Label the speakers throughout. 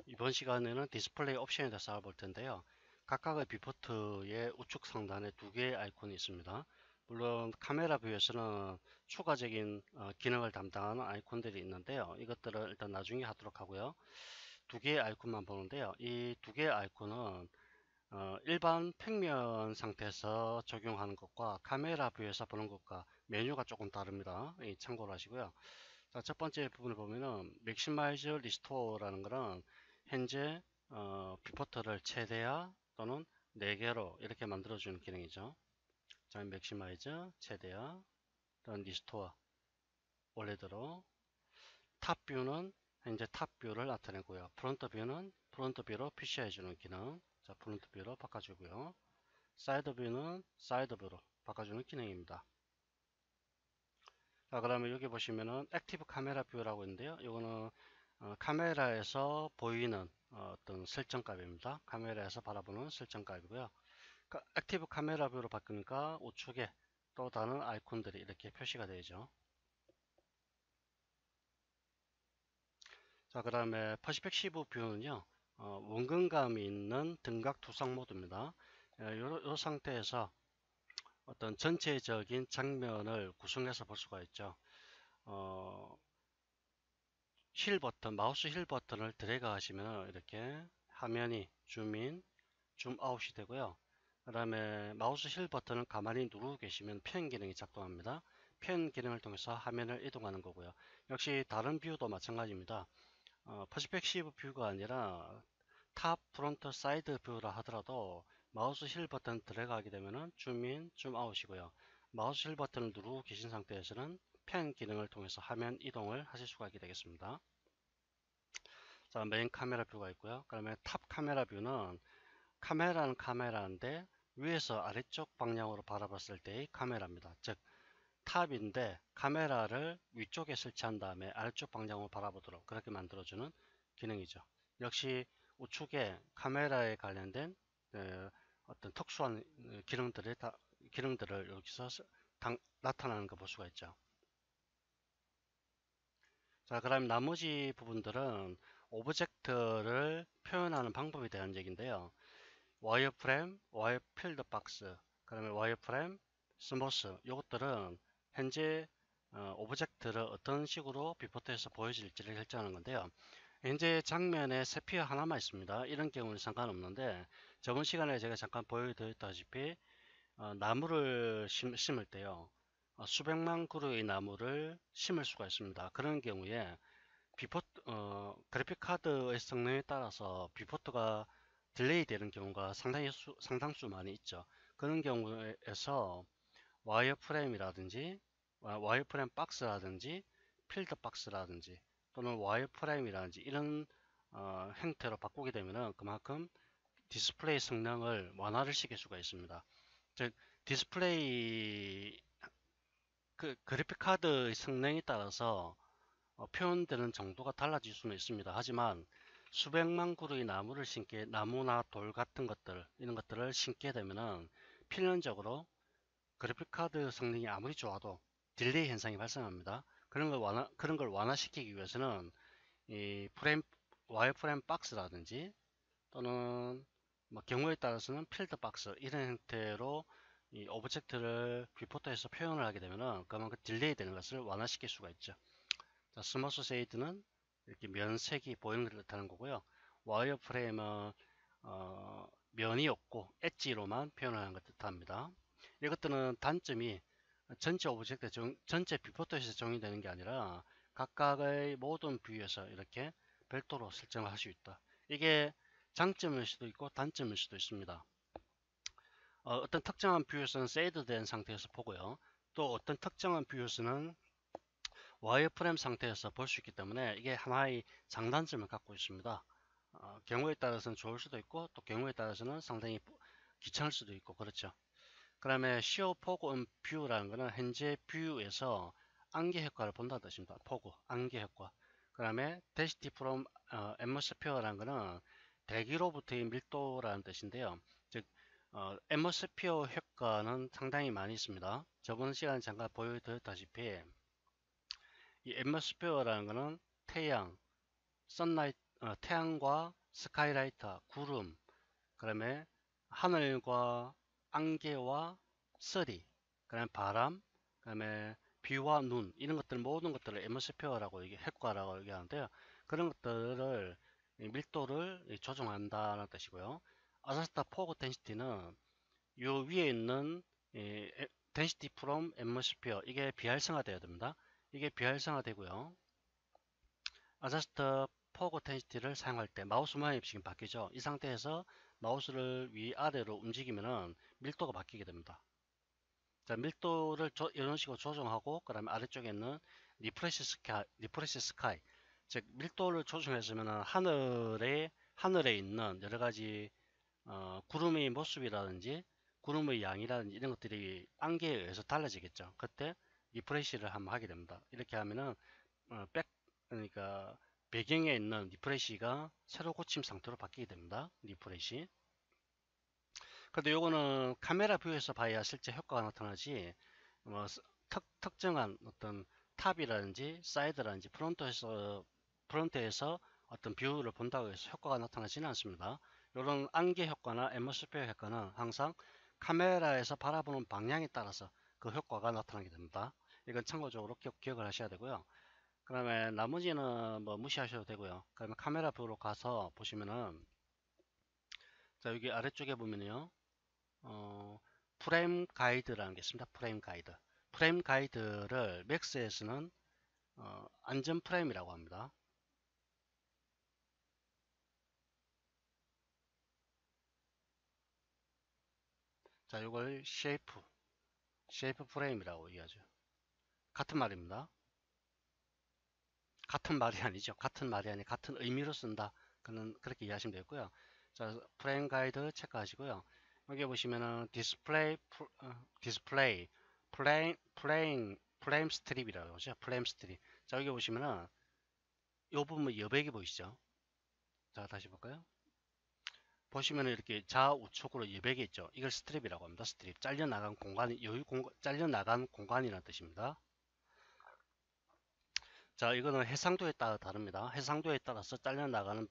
Speaker 1: 이번 시간에는 디스플레이 옵션에 대해서 알아볼 텐데요. 각각의 뷰포트의 우측 상단에 두 개의 아이콘이 있습니다. 물론 카메라 뷰에서는 추가적인 기능을 담당하는 아이콘들이 있는데요. 이것들을 일단 나중에 하도록 하고요. 두 개의 아이콘만 보는데요. 이 두 개의 아이콘은 일반 평면 상태에서 적용하는 것과 카메라 뷰에서 보는 것과 메뉴가 조금 다릅니다. 참고를 하시고요. 자, 첫 번째 부분을 보면은 맥시마이즈 리스토어라는 거는 현재 뷰포터를 최대화 또는 4개로 이렇게 만들어주는 기능이죠. 자, 맥시마이즈, 최대화, 또는 리스토어, 원래대로. 탑 뷰는 현재 탑 뷰를 나타내고요. 프론트 뷰는 프론트 뷰로 표시해주는 기능. 자, 프론트 뷰로 바꿔주고요. 사이드 뷰는 사이드 뷰로 바꿔주는 기능입니다. 자, 그러면 여기 보시면은 액티브 카메라 뷰라고 있는데요. 이거는 카메라에서 보이는 어떤 설정값입니다. 카메라에서 바라보는 설정값이고요. 액티브 카메라 뷰로 바꾸니까 우측에 또 다른 아이콘들이 이렇게 표시가 되죠. 자, 그 다음에 퍼스펙시브 뷰는요, 원근감이 있는 등각 투상 모드입니다. 이 상태에서 어떤 전체적인 장면을 구성해서 볼 수가 있죠. 힐 버튼, 마우스 힐 버튼을 드래그 하시면 이렇게 화면이 줌인, 줌아웃이 되고요. 그 다음에 마우스 힐 버튼을 가만히 누르고 계시면 펜 기능이 작동합니다. 펜 기능을 통해서 화면을 이동하는 거고요. 역시 다른 뷰도 마찬가지입니다. 퍼스펙시브 뷰가 아니라 탑, 프론트, 사이드 뷰라 하더라도 마우스 힐 버튼 드래그 하게 되면 줌인, 줌아웃이고요. 마우스 힐 버튼을 누르고 계신 상태에서는 펜 기능을 통해서 화면 이동을 하실 수가 있게 되겠습니다. 자, 메인 카메라 뷰가 있고요. 그다음에 탑 카메라 뷰는 카메라는 카메라인데 위에서 아래쪽 방향으로 바라봤을 때의 카메라입니다. 즉 탑인데 카메라를 위쪽에 설치한 다음에 아래쪽 방향으로 바라보도록 그렇게 만들어주는 기능이죠. 역시 우측에 카메라에 관련된 어떤 특수한 기능들을 여기서 나타나는 거 볼 수가 있죠. 자, 그럼 나머지 부분들은 오브젝트를 표현하는 방법에 대한 얘기인데요. 와이어프레임, 와이어 필드 박스, 그다음에 와이어프레임, 스모스, 이것들은 현재 오브젝트를 어떤 식으로 뷰포트에서 보여질지를 결정하는 건데요. 현재 장면에 세피어 하나만 있습니다. 이런 경우는 상관없는데 저번 시간에 제가 잠깐 보여드렸다시피 나무를 심을 때요. 수백만 그루의 나무를 심을 수가 있습니다. 그런 경우에 그래픽 카드의 성능에 따라서 뷰포트가 딜레이 되는 경우가 상당수 많이 있죠. 그런 경우에서 와이어프레임이라든지 와이어프레임 박스라든지 필드 박스라든지 또는 와이어프레임이라든지 이런 형태로 바꾸게 되면 그만큼 디스플레이 성능을 완화를 시킬 수가 있습니다. 즉 디스플레이 그래픽 카드의 성능에 따라서 표현되는 정도가 달라질 수는 있습니다. 하지만 수백만 그루의 나무를 나무나 돌 같은 것들, 이런 것들을 심게 되면은 필연적으로 그래픽카드 성능이 아무리 좋아도 딜레이 현상이 발생합니다. 그런 걸 완화시키기 위해서는 이 와이어프레임 박스라든지 또는 뭐 경우에 따라서는 필드 박스 이런 형태로 이 오브젝트를 뷰포터에서 표현을 하게 되면은 그만큼 딜레이 되는 것을 완화시킬 수가 있죠. 자, 스머스 쉐이드는 이렇게 면색이 보이는 것을 뜻하는 거고요. 와이어 프레임은 면이 없고 엣지로만 표현을 하는 것을 뜻합니다. 이것들은 단점이 전체 뷰포터에서 정의되는 게 아니라 각각의 모든 뷰에서 이렇게 별도로 설정을 할 수 있다. 이게 장점일 수도 있고 단점일 수도 있습니다. 어떤 특정한 뷰에서는 쉐이드된 상태에서 보고요. 또 어떤 특정한 뷰에서는 와이어프레임 상태에서 볼 수 있기 때문에 이게 하나의 장단점을 갖고 있습니다. 경우에 따라서는 좋을 수도 있고 또 경우에 따라서는 상당히 귀찮을 수도 있고 그렇죠. 그 다음에 시어 포그 온 뷰라는 것은 현재 뷰에서 안개 효과를 본다는 뜻입니다. 포그, 안개 효과. 그 다음에 density from atmosphere라는 것은 대기로부터의 밀도라는 뜻인데요. 즉 atmosphere 효과는 상당히 많이 있습니다. 저번 시간에 잠깐 보여드렸다시피 이 앰모스피어라는 것은 태양, 선라이트 태양과 스카이라이트, 구름, 그다음에 하늘과 안개와 서리, 그다음에 바람, 그다음에 비와 눈 이런 것들 모든 것들을 앰모스피어라고 효과라고 얘기하는데요. 그런 것들을 밀도를 조정한다는 뜻이고요. 아자스타 포그 덴시티는 요 위에 있는 density from atmosphere 이게 비활성화되어야 됩니다. 이게 비활성화되고요. adjust fog density를 사용할 때 마우스 모양이 지금 바뀌죠. 이 상태에서 마우스를 위아래로 움직이면은 밀도가 바뀌게 됩니다. 자, 밀도를 이런 식으로 조정하고 그 다음에 아래쪽에 있는 리프레시 스카이 즉 밀도를 조정했으면 하늘에 있는 여러 가지 구름의 모습이라든지 구름의 양이라든지 이런 것들이 안개에 의해서 달라지겠죠. 그때 리프레시를 한번 하게 됩니다. 이렇게 하면은 그러니까 배경에 있는 리프레시가 세로 고침 상태로 바뀌게 됩니다. 리프레시. 근데 요거는 카메라 뷰에서 봐야 실제 효과가 나타나지 뭐 특정한 어떤 탑이라든지 사이드라든지 프론트에서 어떤 뷰를 본다고 해서 효과가 나타나지는 않습니다. 이런 안개 효과나 앰모스피어 효과는 항상 카메라에서 바라보는 방향에 따라서 그 효과가 나타나게 됩니다. 이건 참고적으로 기억을 하셔야 되고요. 그 다음에 나머지는 뭐 무시하셔도 되고요. 그 다음에 카메라 뷰로 가서 보시면은 자 여기 아래쪽에 보면요. 프레임 가이드라는 게 있습니다. 프레임 가이드. 프레임 가이드를 맥스에서는 안전 프레임이라고 합니다. 자, 이걸 쉐이프 프레임이라고 얘기하죠. 같은 말입니다. 같은 말이 아니죠. 같은 말이 아니 같은 의미로 쓴다. 그렇게 이해하시면 되고요. 자, 프레임 가이드 체크하시고요. 여기 보시면은 플레임 스트립이라고 하죠. 플레임 스트립. 자, 여기 보시면은 이 부분 여백이 보이시죠? 자, 다시 볼까요? 보시면은 이렇게 좌우측으로 여백이 있죠. 이걸 스트립이라고 합니다. 스트립. 잘려나간 공간이, 잘려나간 공간이라는 뜻입니다. 자, 이거는 해상도에 따라 다릅니다. 해상도에 따라서 잘려나가는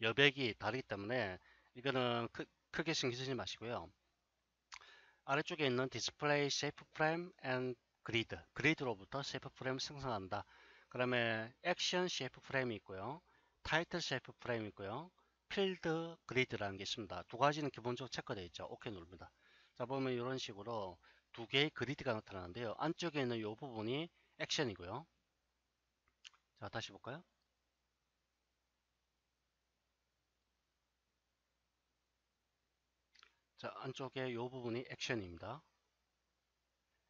Speaker 1: 여백이 다르기 때문에 이거는 크게 신경 쓰지 마시고요. 아래쪽에 있는 디스플레이 쉐이프 프레임 앤 그리드로부터 쉐이프 프레임 생성한다. 그 다음에 액션 쉐이프 프레임이 있고요. 타이틀 쉐이프 프레임이 있고요. 필드 그리드라는 게 있습니다. 두 가지는 기본적으로 체크되어 있죠. 오케이 누릅니다. 자, 보면 이런 식으로 두 개의 그리드가 나타나는데요. 안쪽에 있는 이 부분이 액션이고요. 자, 다시 볼까요? 자, 안쪽에 이 부분이 액션입니다.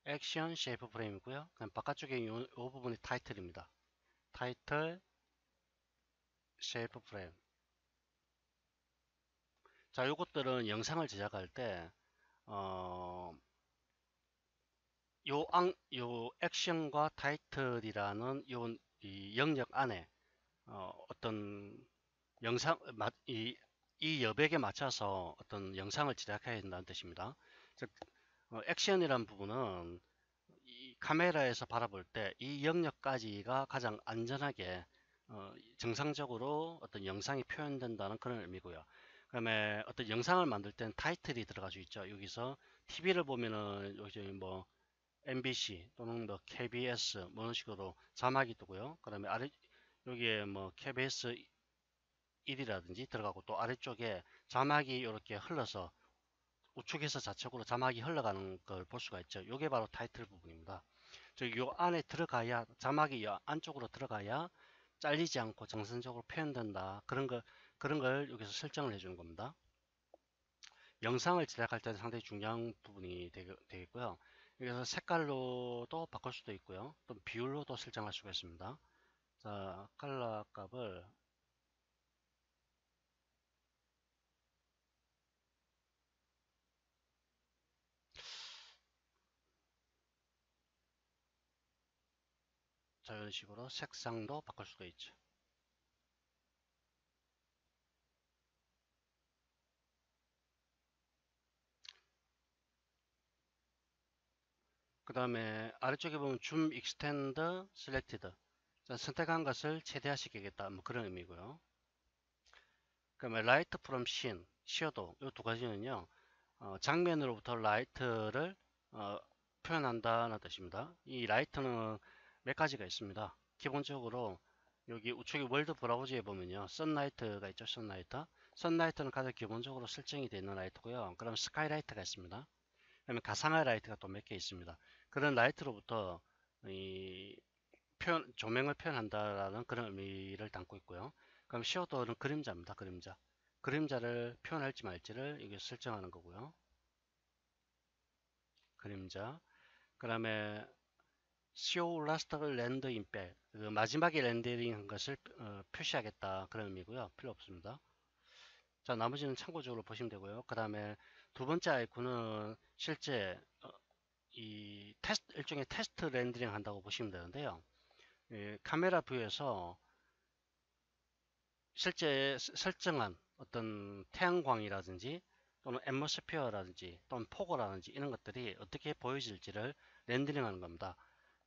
Speaker 1: 액션 쉐이프 프레임이고요. 그럼 바깥쪽에 이 부분이 타이틀입니다. 타이틀 쉐이프 프레임. 자, 요것들은 영상을 제작할 때, 어, 요 액션과 타이틀이라는 이 영역 안에, 어떤 영상, 이 여백에 맞춰서 어떤 영상을 제작해야 된다는 뜻입니다. 즉, 액션이란 부분은 이 카메라에서 바라볼 때 이 영역까지가 가장 안전하게 정상적으로 어떤 영상이 표현된다는 그런 의미고요. 그다음에 어떤 영상을 만들 때는 타이틀이 들어가져 있죠. 여기서 TV를 보면은 여기 뭐 MBC 또는 뭐 KBS 뭐 이런 식으로 자막이 뜨고요. 그다음에 아래 여기에 뭐 KBS 1이라든지 들어가고 또 아래쪽에 자막이 이렇게 흘러서 우측에서 좌측으로 자막이 흘러가는 걸 볼 수가 있죠. 이게 바로 타이틀 부분입니다. 즉, 요 안에 들어가야, 자막이 요 안쪽으로 들어가야 잘리지 않고 정상적으로 표현된다. 그런 걸 여기서 설정을 해주는 겁니다. 영상을 제작할 때는 상당히 중요한 부분이 되겠고요. 여기서 색깔로도 바꿀 수도 있고요. 또 비율로도 설정할 수가 있습니다. 자, 컬러 값을 자, 이런 식으로 색상도 바꿀 수가 있죠. 그 다음에 아래쪽에 보면 줌 익스텐드 셀렉티드 선택한 것을 최대화시키겠다 뭐 그런 의미고요. 그러면 라이트 프롬 씬, 섀도우 이 두 가지는요. 장면으로부터 라이트를 표현한다는 뜻입니다. 이 라이트는 몇 가지가 있습니다. 기본적으로 여기 우측에 월드 브라우저에 보면요. 선라이트가 있죠. 선라이트. 선라이트는 가장 기본적으로 설정이 되어 있는 라이트고요. 그럼 스카이라이트가 있습니다. 그다음에 가상의 라이트가 또 몇 개 있습니다. 그런 라이트로부터 이 조명을 표현한다라는 그런 의미를 담고 있고요. 그럼 섀도우는 그림자입니다. 그림자. 그림자를 표현할지 말지를 여기 설정하는 거고요. 그림자. 그 다음에 show last render in back. 그 마지막에 렌더링한 것을 표시하겠다. 그런 의미고요. 필요 없습니다. 자, 나머지는 참고적으로 보시면 되고요. 그 다음에 두 번째 아이콘은 실제 이 테스트, 일종의 테스트 렌더링 한다고 보시면 되는데요. 카메라 뷰에서 실제 설정한 어떤 태양광이라든지 또는 앰모스피어라든지 또는 폭우라든지 이런 것들이 어떻게 보여질지를 렌더링 하는 겁니다.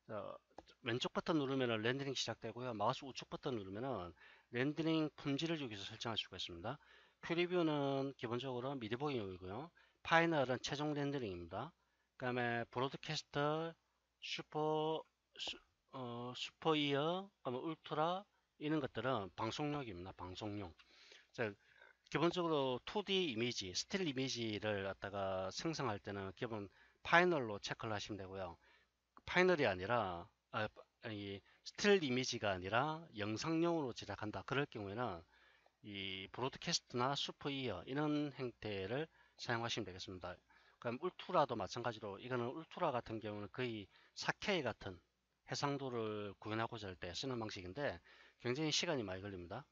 Speaker 1: 어, 왼쪽 버튼 누르면 렌더링 시작되고요. 마우스 우측 버튼 누르면 렌더링 품질을 여기서 설정할 수가 있습니다. 프리뷰는 기본적으로 미디보잉이고요. 파이널은 최종 렌더링입니다. 그 다음에 브로드캐스터, 슈퍼, 슈퍼이어, 울트라 이런 것들은 방송용입니다. 방송용. 자, 기본적으로 2D 이미지, 스틸 이미지를 갖다가 생성할 때는 기본 파이널로 체크를 하시면 되고요. 파이널이 아니라 이 스틸 이미지가 아니라 영상용으로 제작한다. 그럴 경우에는 이 브로드캐스트나 슈퍼이어 이런 형태를 사용하시면 되겠습니다. 그럼 울트라도 마찬가지로 이거는 울트라 같은 경우는 거의 4K 같은 해상도를 구현하고자 할 때 쓰는 방식인데 굉장히 시간이 많이 걸립니다.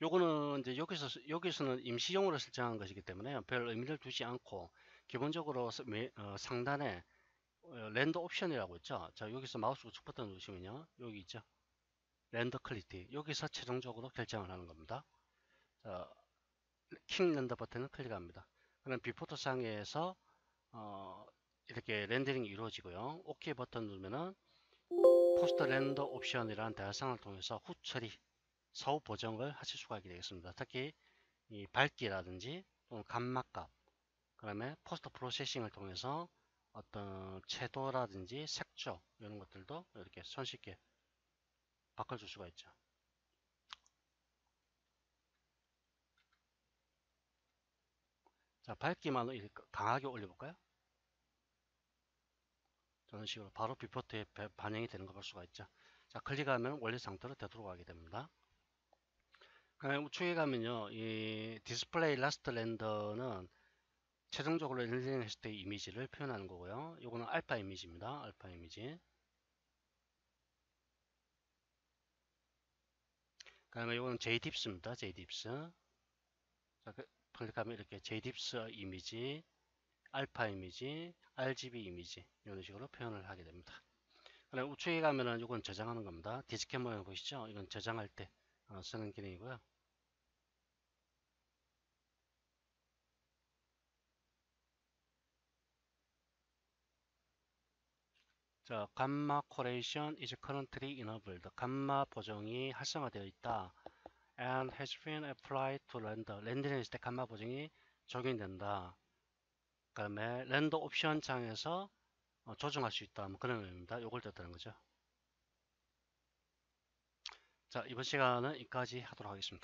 Speaker 1: 요거는 이제 여기서는 임시용으로 설정한 것이기 때문에 별 의미를 두지 않고 기본적으로 상단에 렌더 옵션이라고 있죠. 자, 여기서 마우스 우측 버튼 누르시면요. 여기 있죠. 렌더 퀄리티. 여기서 최종적으로 결정을 하는 겁니다. 자, 킹 렌더 버튼을 클릭합니다. 그럼 비포토 상에서 이렇게 렌더링이 이루어지고요. OK 버튼 누르면은 포스트 렌더 옵션이라는 대화상을 통해서 후 처리, 사후 보정을 하실 수가 있게 되겠습니다. 특히 이 밝기라든지 또는 감마값, 그다음에 포스트 프로세싱을 통해서 어떤 채도라든지 색조 이런 것들도 이렇게 손쉽게 바꿔줄 수가 있죠. 자, 밝기만 강하게 올려볼까요? 저런 식으로 바로 비포트에 반영이 되는 거 볼 수가 있죠. 자, 클릭하면 원래 상태로 되돌아가게 됩니다. 그다음에 우측에 가면요, 이 디스플레이 라스트 렌더는 최종적으로 렌더링 했을 때 이미지를 표현하는 거고요. 이거는 알파 이미지입니다. 알파 이미지. 그 다음에 이거는 JDIPS입니다. JDIPS. 자, 클릭하면 이렇게 JDIPS 이미지, 알파 이미지, RGB 이미지 이런 식으로 표현을 하게 됩니다. 그다음 우측에 가면은 이건 저장하는 겁니다. 디스켓 모양 보이시죠? 이건 저장할 때 쓰는 기능이고요. 자, 감마 correlation is currently enabled. 감마 보정이 활성화되어 있다. And has been applied to render. 렌더링 했을 때 감마 보정이 적용된다. 그 다음에 렌더 옵션 창에서 조정할 수 있다. 뭐 그런 의미입니다. 요걸 뜻하는 거죠. 자, 이번 시간은 여기까지 하도록 하겠습니다.